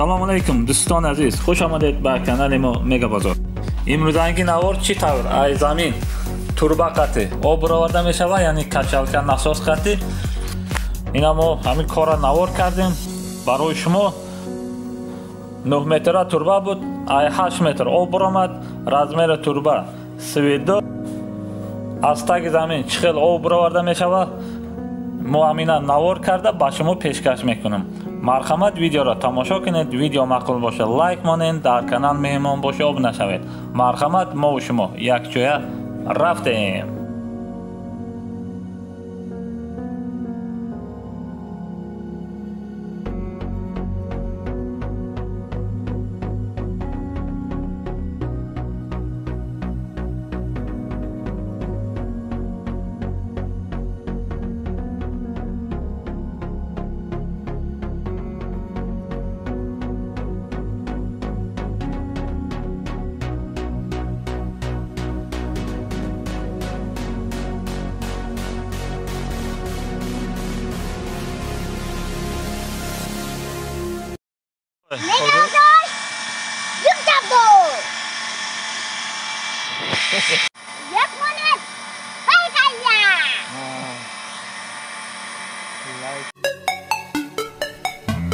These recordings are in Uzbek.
Салом алейкум дӯстон азиз, хуш омадед ба канали мо Мега Бозор. Имрӯзанги навор чӣ тавр ай замин турба қати об бароварда мешава, яъне качалка насос қати. Ина мо ҳамин кора навор кардем барои шумо. 9 метра турба буд, ай 8 метр об баромад. Размери турба сведо. Аз таги замин чӣ хел об бароварда мешава, мо ҳамина навор карда ба шумо пешкаш мекунем. Марҳамат, видеоро тамошо кунед, видео маъқул боша лайк монед, дар канал меҳмон боша обуна шавед. Марҳамат, мо ва шумо якҷоя рафтем.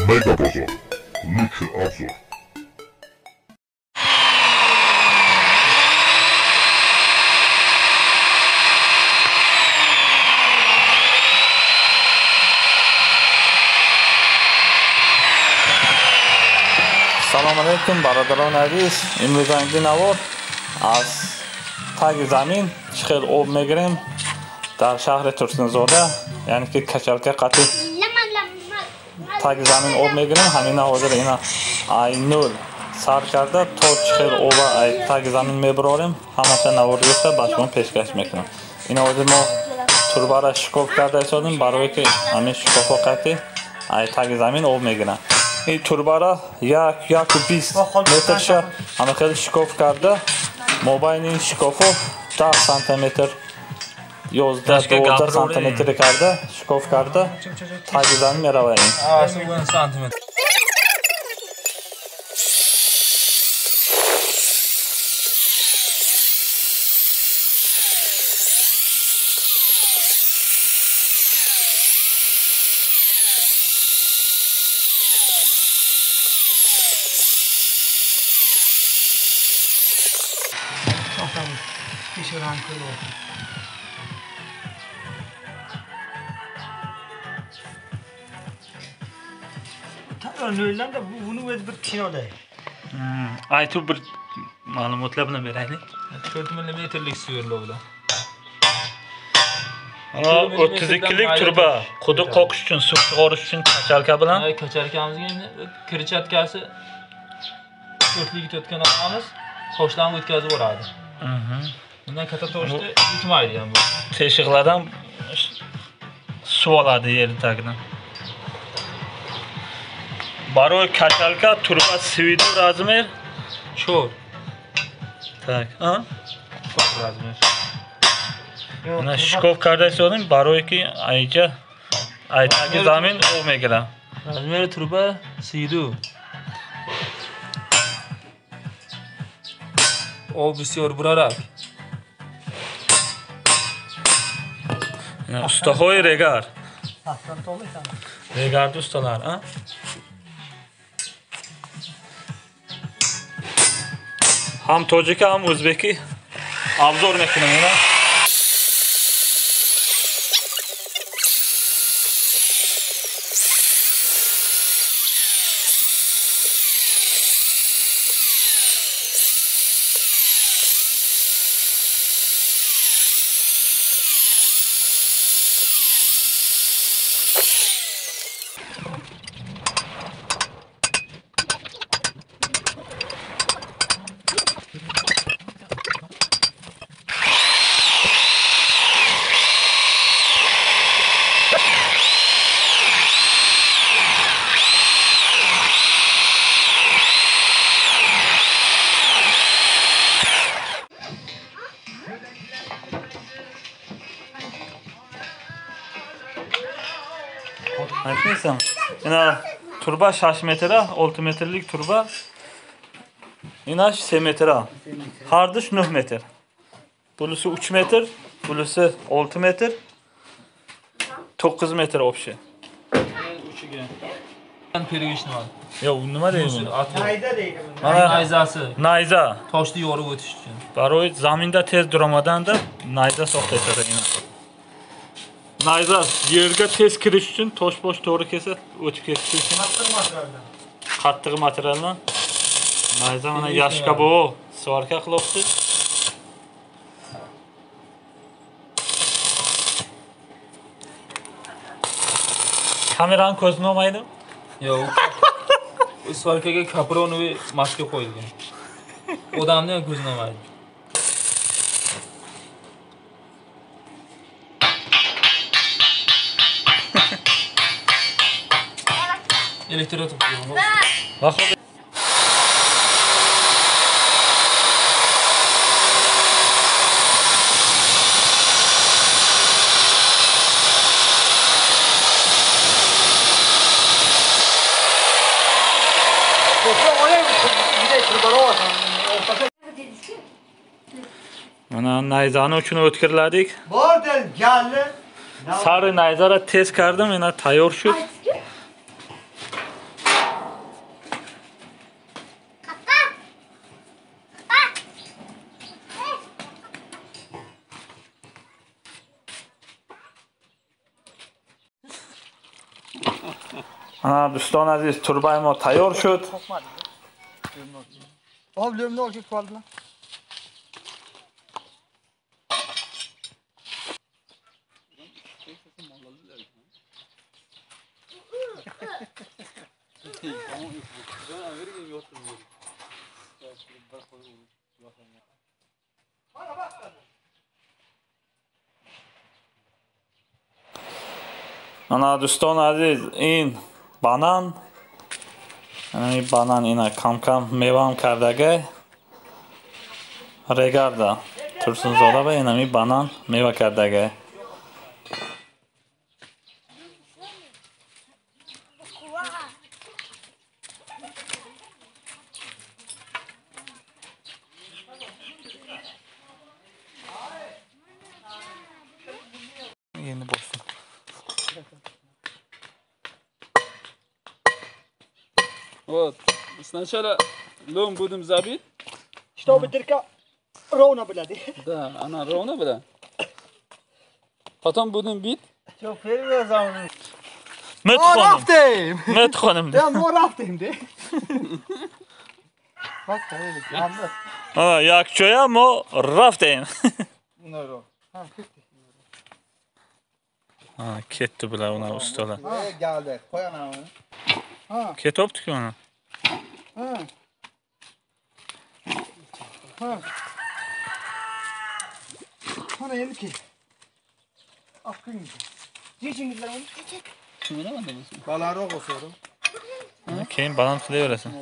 Mega Bozor, lütfen absor. Салом алейкум бародарон азиз. Имрӯзанги навор аз таги замин чӣ хел об мегирем дар шаҳри Турсунзода, яъне ки качалка қати таги замин об мегирем. ҳамина ҳозир ина ай 0 сар карда то чӣ хел оба ай таги замин мебарорем, ҳамаша навор гирифта ба шумо пешкаш мекунам. Ина ҳозир мо турбара шикоф карда истодем барое ки ҳамин шикофҳо қати ай таги замин об мегиранд. این توربارا 1.20 مترشه همه خیلی شکاف کرده. مابین این شکاف 10 سانتیمتر 11-12 سانتیمتر کرده شکاف کرده تاگ زمین میروه. این سانتیمتر Pişiren kilo. Tabii öyle de bunu bir tinoda. Ay tu bir ma'lumotlar bilan beraylik. 4 mm'lik suyurlovda. 32lik turba quduq qoqish uchun, suv chiqarish uchun kachalka bilan. Kachalkamizga endi kirchatkasi 4lik o'tgan olamiz, toshlarni o'tkazib boradi. Bundan katta toshda yutmaydi ham bu. Teshiqlardan suv oladi yer tagidan. Baroy kachalka turba svidu razmer Cho'r. Tak, ha? Cho'r razmer. Ana shikof karda so'radim, baroyki aycha aytagi zamin olmaygira. Razmer turba svidu. O bisyor burarak. Ustahoy regar. Regar ustalar, ha? Ham tojiki ham o'zbeki obzor mekunam ina. Aytmaysan. Ina turba 6 metre, 6 metrelik turba. İnaş 3 metre. Hardish 9 metre. Bunisi 3 metre, bunisi 6 metre. 9 metre opşi. Uchiga. Pergishni var. Yo, nima deydi? Nayza deydi. Mana Nayzasi. nayza. Toshni yorib o'tish uchun. Baroy zaminda tez duramadan da nayza soxta etadi ina. Nayza yerga tez kirish uchun tosh-bosh to'g'ri kelsa o'tib ketish uchun qattiq materialdan. Nayza mana yashka bu, svarka qilibdi. Kamerani ko'zini olmaydi? Yo'q. Svarkaga kapronoviy maska qo'yilgan. Odamni ham ko'zini olmaydi. Elektrot qo'yilgan. Vaqt mana nayzani uchun o'tkirladik. Bordan galli. Sari nayzara tez kardim, yana tayyor shu. Ana do'stlar aziz, turbay ma tayyor shud. Oğlum ne olacak falan? Ana do'stlar aziz, in banan. Ana این banan ina kam mevam kardage. Regarda. Tursun zoda va ina mi banan meva kardage. Yeni boşsun. Вот. Сначала лом будем забить. Чтобы только ровно biladi. Да, она ровно была. Потом будем бить. Çok fena zaman. Met xonum. Raftım. Met xonum. Ben mor raftım de. Bak öyle. Anlat. Ha, yakçoya mo rafteyn. Bunlar o. Ha, gitti. Ha, ketdi bular ona ustalar. Ha, geldi. Koyan onu. Ha, Ketopdi ki ona. ha. Ha. Ana yeni ki. Aklın. Yiyecekler onu. Şuna mı demişsin? Baları okuyorum. Keyin banan qilaverasın.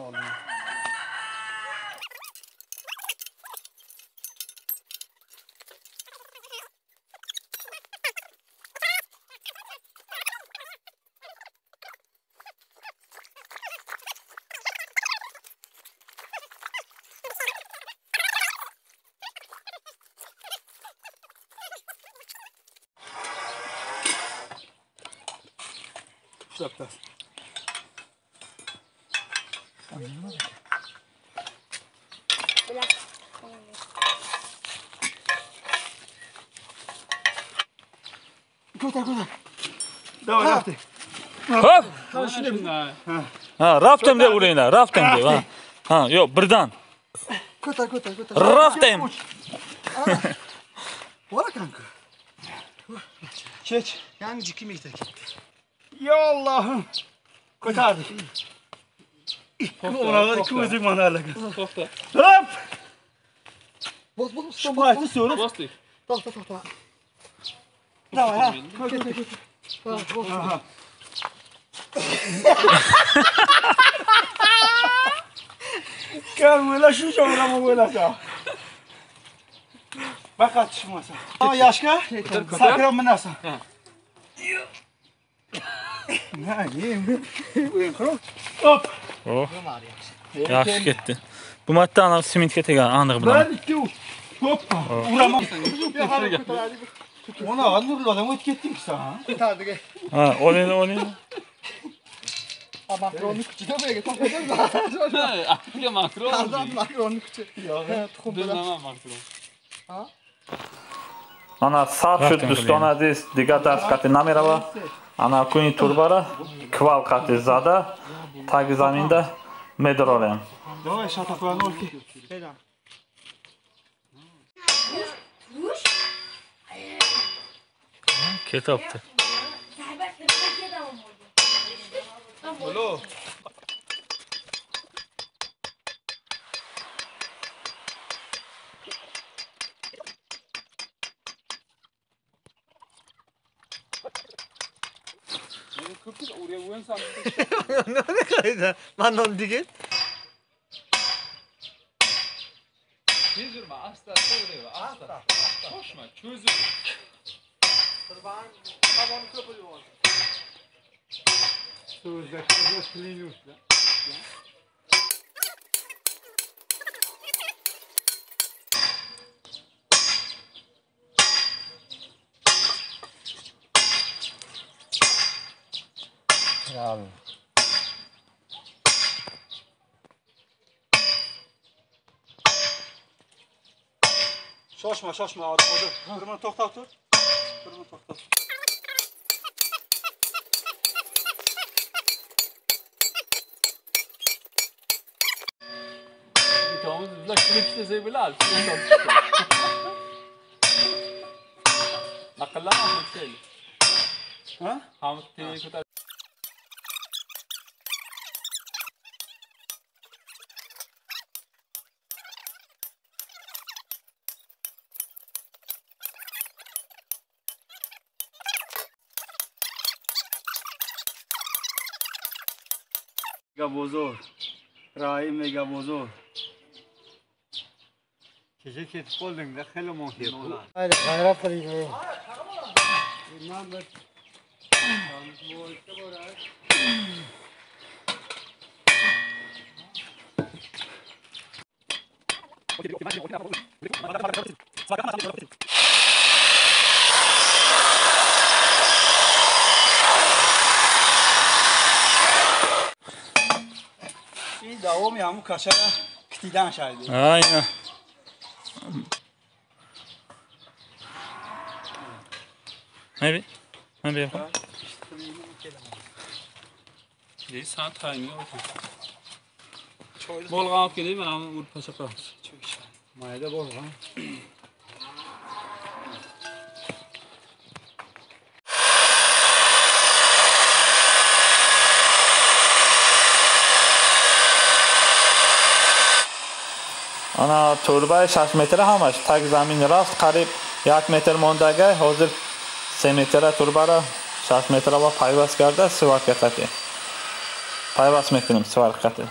Şapta. Ko'tar. Davay rafting. Hop! Shunday. Ha, raftem deb uringlar, raftem deb. Ha. Ha, yo'q, birdan. Ko'tar. Raftem. Bora kanka. Çek. Yani ciki mi gitti? Ya Allah'ım. Ko'tardik. Ona ikki o'zing manarlaga. To'xta. Hop! Bos. Şumaytı so'rib. Bosdik. To'xta. Davay, ha. Ket. Ha, bos. Kamila shu joylarga o'ylasa. Faqat chiqmasa. Ha, yashka. Sakram minasan. Ne yiyeyim? Buyurun kuru. Hop. Oh. Yaxshi ketdi. Bu marta ana sementga tegan, aniq bilaman. Ben iki hoppa. Uğramam. Ona nurlu adam öt gittik sana. Kurtardık. Ha, olayın. Makronun küçüğü de buraya getirdim. Akıllı makro. Aldan makronun küçüğü. Ya, Bilmem makro. Ana sarf shud do'ston aziz, digar dars qati namirava. Ana kuni turbara kval qati zada tagi zaminda medal olayam. Давай шатафан olki. Selam. Ketapti. Alo. Kıpkız oraya uyansam. Ne kadar? Ben onu digin. Bezirme asla oraya asla. Koşma çözüm. Kurban kavanoz köpüyor. Sözde kızı kliniyorlar. Abi. Şaşma orada. Durma toxtat dur. Durma toxtat. Tamam, la klip de bilal. Akıllı mı şey? Ha? Hamit TV kutu. Gabozor. Rahim ve Gabozor. Kişi ketip oldun da xeyli muhim olur. Hayır, gayret kırıyor. İmam bek. این داومی همون کاشه کتیدن شایده. Aynen. Ne yapalım? Ne saat tayini otur. Bolgan geldi ben ama vur paşa kalmış. Çok güzel. Mayada bol ha. Ana turba 6 metr hamash tag zamin raft qarib 1 metr mondaga hozir 3 metr turbara 6 metr va payvas karda svarka qati. Payvas metrim svarka qati.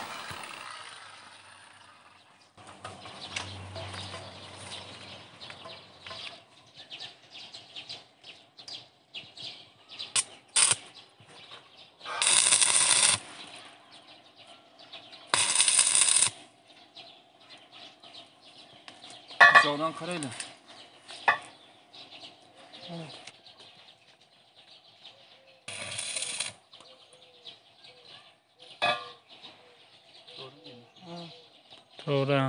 Zordan karayla. To'g'ri.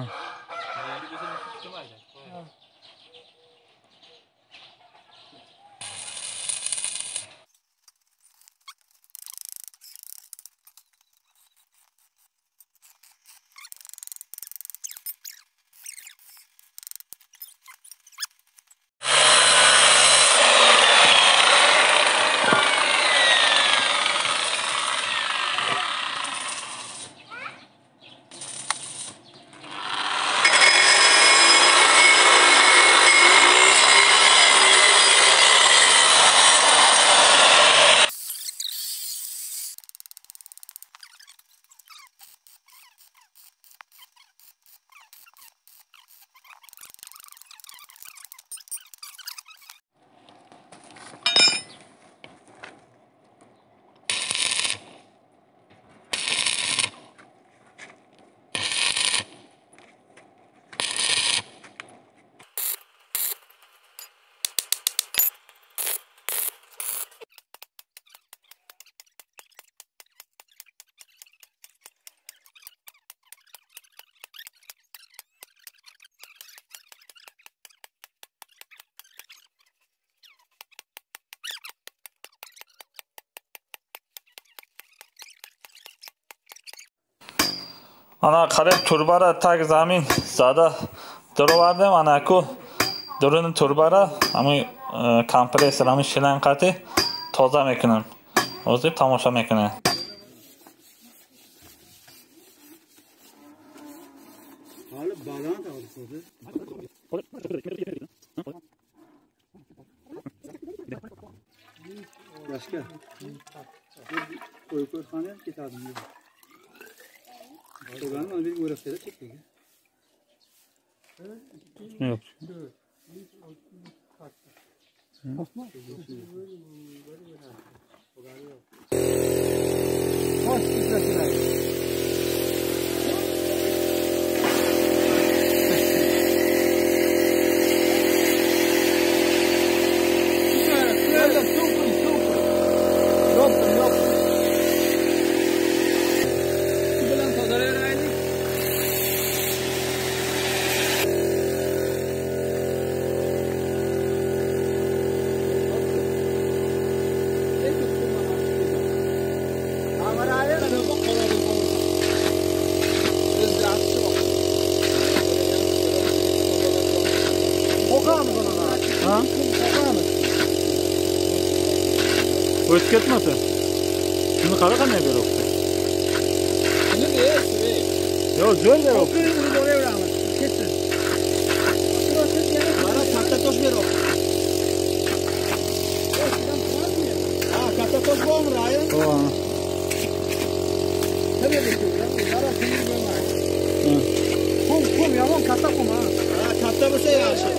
Ana qarab turbara tag zamin zada duruvardim anaku duruni turbara ama kompressor ama shilanqati toza mekanım. O'zi tomosha mekanı. Hali baland olsa-da. Başka. Koy xona ketadim. Qo'ygan mana bir o'raqda chekdi. Yo'q. O'tib ketmasa. Shuni qara qanday beryapti? Shuni de, Yo, zo'r beryapti. Uni boraveramiz. Ketsin. Mana katta tosh beryapti. Ha, katta tosh bormi, Rayan? Ha. Tabii ki. Mana sinir bo'lmaydi. Qum, yomon katta qum ha. Ha, katta bo'lsa yaxshi.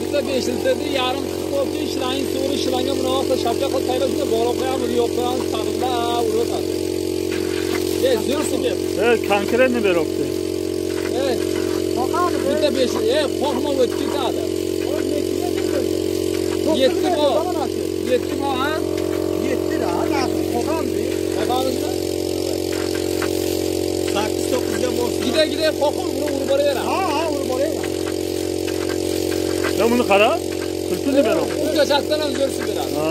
bitta 5 litrda yarim qopga ishlang, to'g'ri ishlanga munosabat shapka qilib tayyorlashga borib qo'yamiz, yo'q qo'yamiz, ta'minlab uradi. Zo'r Konkretni beryapti. bitta 5, qo'rqma o'tib ketadi. 7 mo, ha? 7 da, nasıl qo'qamdi? Qo'qamizmi? 8-9 ga bo'lsin. Gida qo'qib urib boraveradi. Ha, urib boraveradi. Ya bunu qara. Qilchini beryapti. Bu ko'chatdan ham zo'rsi beradi. Ha.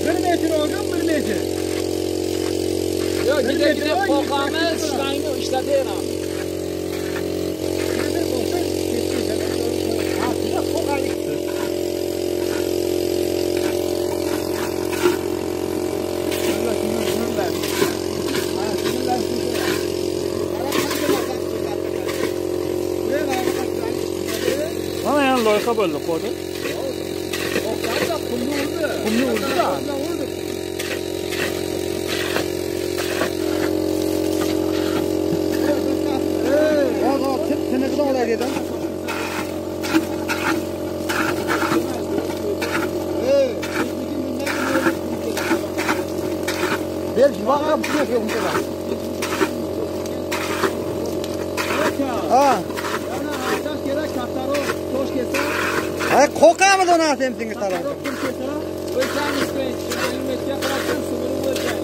1 metr olgan 1 metr. Yo'q, gida qo'qamiz, ishlangni ishlataveramiz. Mana yani loyiha bo'ldi, qo'ydi. Qumni urdi-da. Tiniqdan olay dedim. Bir vaqam yo'q yo'qda. Ha. Yana aytash kerak, kattaro tosh kelsa. Ha, qo'qamiz uni senga qarab. O'lchamiz qo'ying, 20 metrga qarab suvini o'lchang.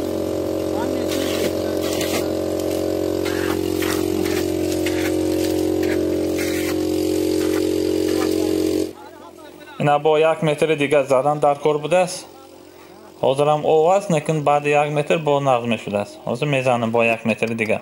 Ina bu 1 metr دیگه زدن در کار است. حاضرم او است لیکن بعد 1 متر با نقمه شده است. حاضر میزنم با 1 متر دیگه.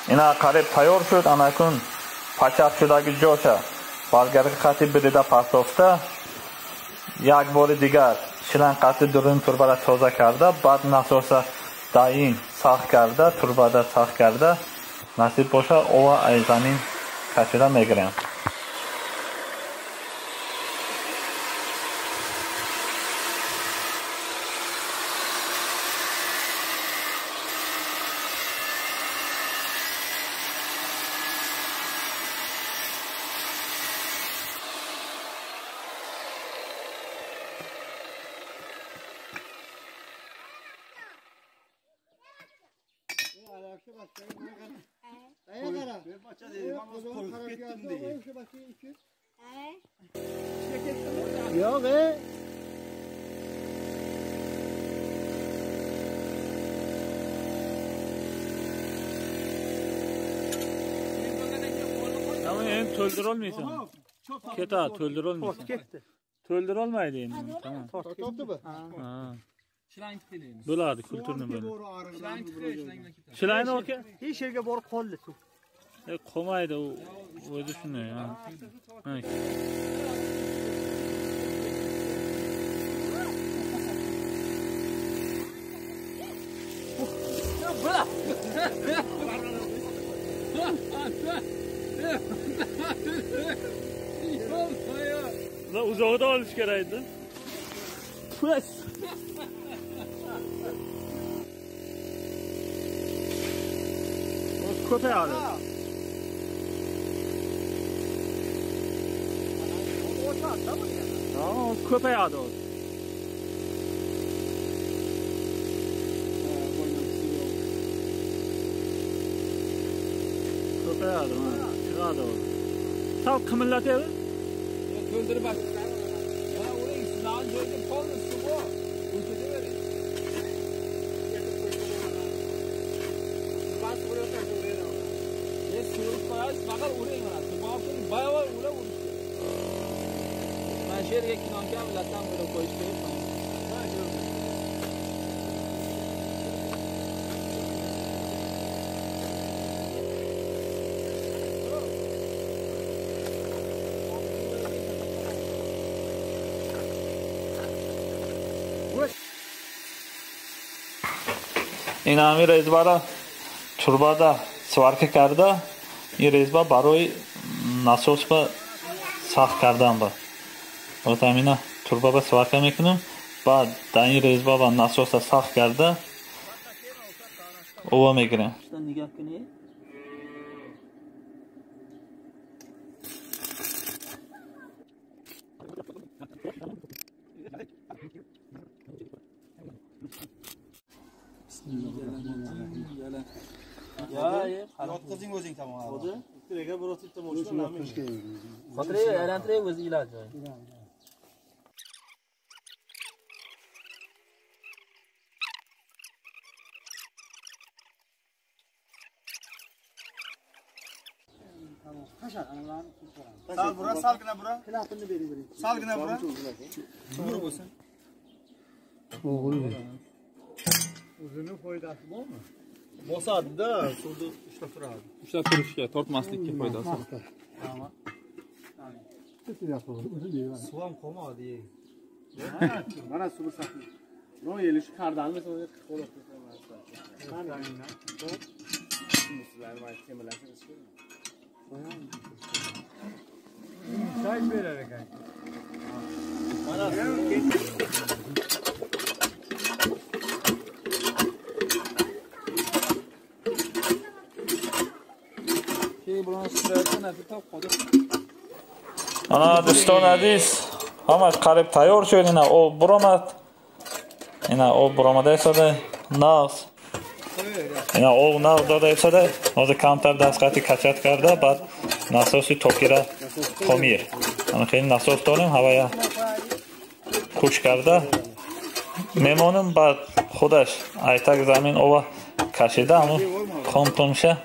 اینا قریب تیار شد. اناکون پچک شدگی جوشه برگرد خطی بریده پس افته. یک بار دیگر شلنگ قطع درون تربه تازه کرده. بعد نسوسه داین ساخت کرده، تربه ساخت کرده. نصیب باشه او از زمین کشیده میگیریم. Bir parça dedim ama korkup gittim diye. Yo'q, Ama endi to'ldirolmaysan. Ketadi, to'ldirolmaysan. ketdi. To'ldirolmaydi endi. Tamam. Tortibmi? Ha. Shilangni tiklaymiz. Bo'ladi, kulturni bo'ladi. Shilangni tiklay, shilangdan ketadi. Shilayni aka? Hech yerga borib qoldi suv. Qolmaydi u o'zi shunday. Ha. Ular uzoqda olish kerak edi. Ko'payadi. Ko'payadi. Ko'payadi, chiqadi. Sal qimirlatyapti. To'ldirib bas. Ya o'ring sinavni joyga qoldi suv. O'chirib bering. Bas bo'layotgan joyda. Yes, suv qo'yasiz, faqat o'ring mana. Suv bayavoy ulab urishdi. Mana shu yerga kinonka bilan bo'lib qo'yish kerak. این امیر ازبارا توربادا سوارک کرده این ریزبا برای ناسوس با ساخت کردن با تامینا توربا با سوارک میکنم بعد در این ریزبا با ناسوس ساخت کرده او میگیریم نگاه کنی Yotqizing o'zing tamom. Direga bir o'tib tomosha Xotirga aylantirib o'zi iloji. Sal bura, salgina bura. Klapini bering. Salgina bura. Bura bo'lsin. O'zini foydasi bormi? Bosadi-da, suvni ushlab turadi. Ushlab turishga, tortmaslikka foydasi. Tamam. Suv ham qolmadi. Mana suv saqlab. No yelish qardanmi o'zi qo'lib qo'ysa. Qardangdan. Sizlar mana temirlashimiz kerak. Çay verer ekan. Mana Ana دوستان عزیز همش قریب تیار شد اینا او برآمد اینا او برآمده شده ناس اینا او ناس داده شده از کمتر دستقاطی کچت کرده بعد ناسوسی توکی را خمیر اما خیلی ناسوس داریم هوای خوش کرده میمونیم بعد خودش ایتک زمین او کشیده همون خمتونشه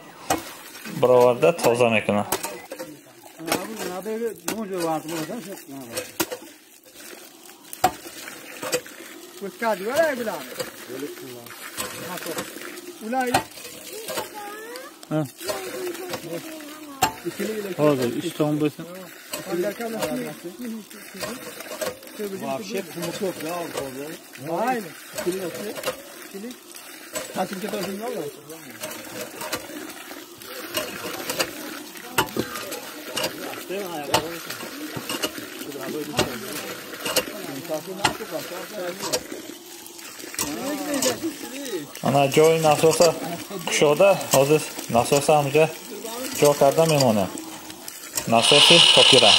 برآورده تازه میکنه Hozir ishton bo'lsin. Вообще пумуков, да, он тоже. Правильно. Килик. Хотим что-то много? Ana joy nasosa kushoda, hozir nasosa hamja jo karda memone. Nasosi tokira.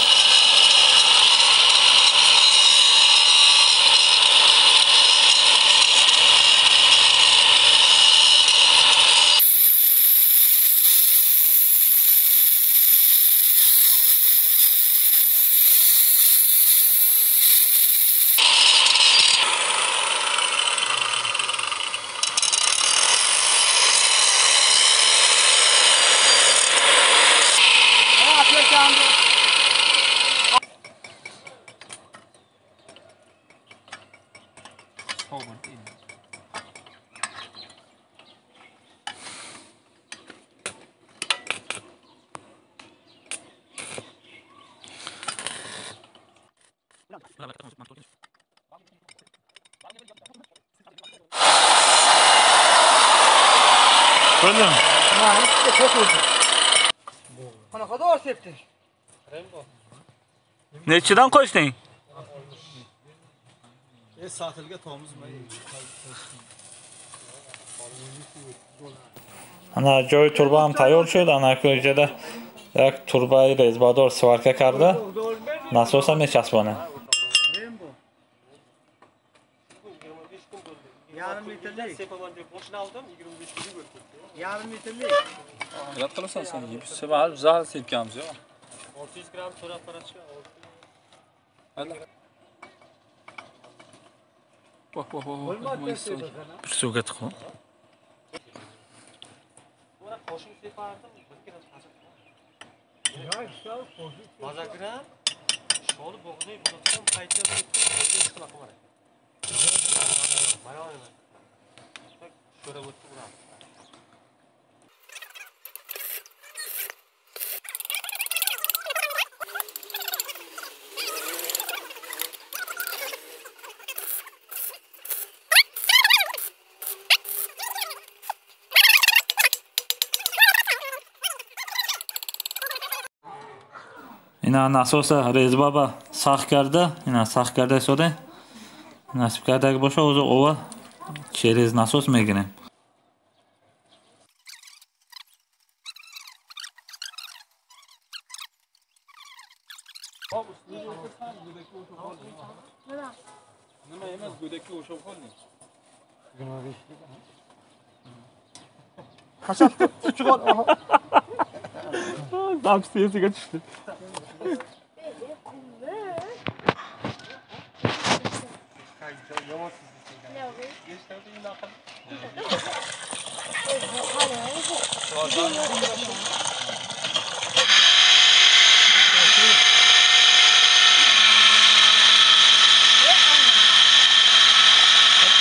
Ko'rdim. Qanaqa dor sepding? Nechidan qo'yshding? Sotilga tomizmay. Ana joy turba ham tayyor shudi. Ana ko'jada yak turbai rezbador svarka kardi. Nasos ham chasbona. Yarım litrlik. Sepaman deb boshini oldim, 25 kg bo'lib ketdi. Yarım litrlik. G'alati qilasan sen. Sebab zal sepganmiz yo. 600 gram to'ra apparatchi. Bir suvga tiqib. Buna qo'shim separdim, bir kilo tasib. Mazagram, sholi bog'day bundan qayta bir qila qo'yar. Mana mana. Şöyle o'tdi buram. Ina nasosa rezbaba saq kardi. Ina saq kardi so'da. Nasib kardagi boshqa o'zi ova через насос мегирем. Nima emas, go'dakka o'xshab qoldi. Qashab chiqar. Dapstesiga tushdi.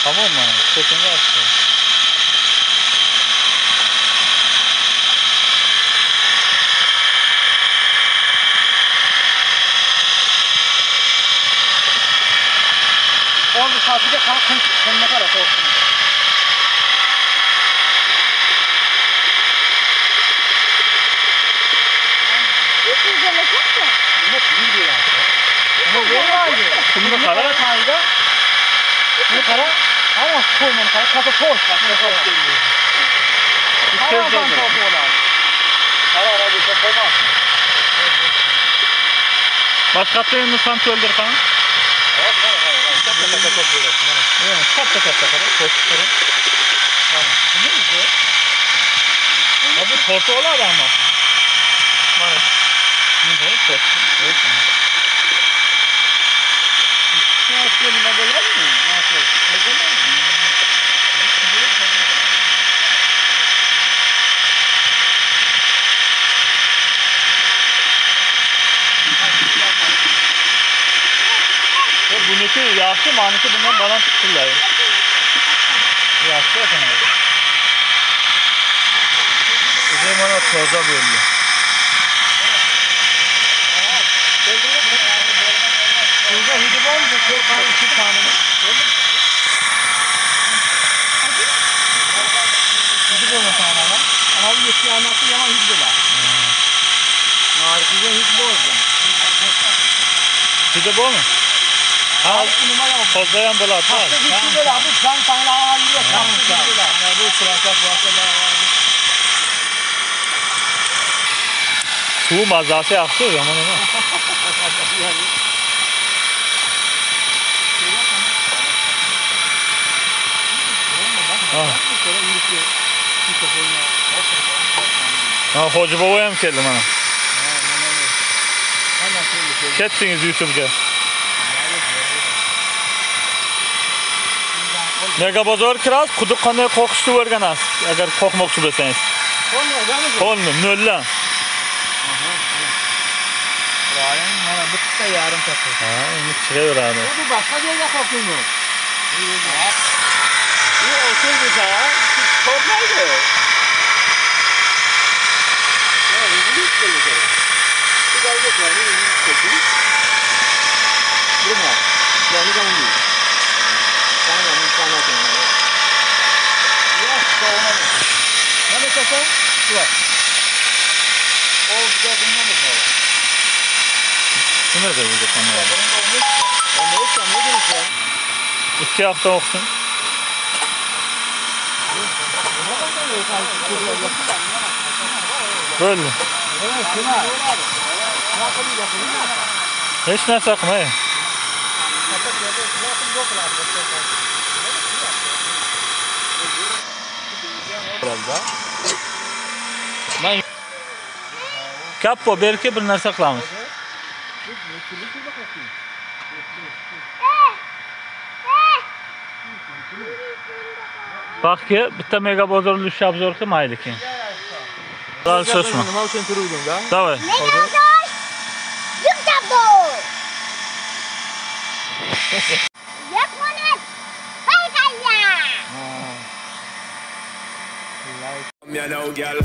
Tamam mı? Sesini açtı. Oldu saatiga qancha qara to'g'ri. Kimni qara? Ne qara? Ama qo'yman qara, katta to'rt qara. Başqasi endi san to'ldirsan. Katta qara, to'ldir. Bu tortu oladi ama. Mana. Ne tortu? Nima bo'ladimi? Buniki yaxshi, meniki bundan baland chiqiladi. Yaxshi ekan. O'zi mana toza bo'ldi. O'zi hidi bo'ldi, ko'rgan ikki tanini. Hidi bo'lmasa ana. Ana bu yetti anasi yomon hidi bo'lar. Narxiga hidi bo'ldi. Hidi bo'lmi? Ha, toza ham bo'ladi. Ha, hidi bo'ladi. Bu san tanlagan hidi bo'ladi. Bu surakat boshqa suv mazasi yaxshi, yomon emas. Ha, Hoji bobo ham keldi mana. Ketdingiz YouTube'ga. Mega bozor kirasiz, quduq qanday qo'qishni o'rganasiz, agar qo'qmoqchi bo'lsangiz. Qo'lni, no'ldan. Mana bitta yarim taqi. Ha, endi chiqaveradi. Bu boshqa joyga qo'ymayman. Bu o'sha bo'lsa, tortmaydi. Ha, bu keladi. Bu joyga qo'ying, qo'ying. Burma. Yani kamu değil. Sana insana kendine. Ya sonra ne? Ne kaçar? Şu. O da bundan mı kaldı? Şuna da vuracak onlara. O ne diyorsun? 2 hafta olsun. Böyle. Hiç ne sakmayın. Ben kappo belki bir narsa qilamiz. Bakki bitta mega bozorli ushlab ki mayli keyin. Dal shoshma. Nima uchun turuvdim da? Davay. Me know, girl.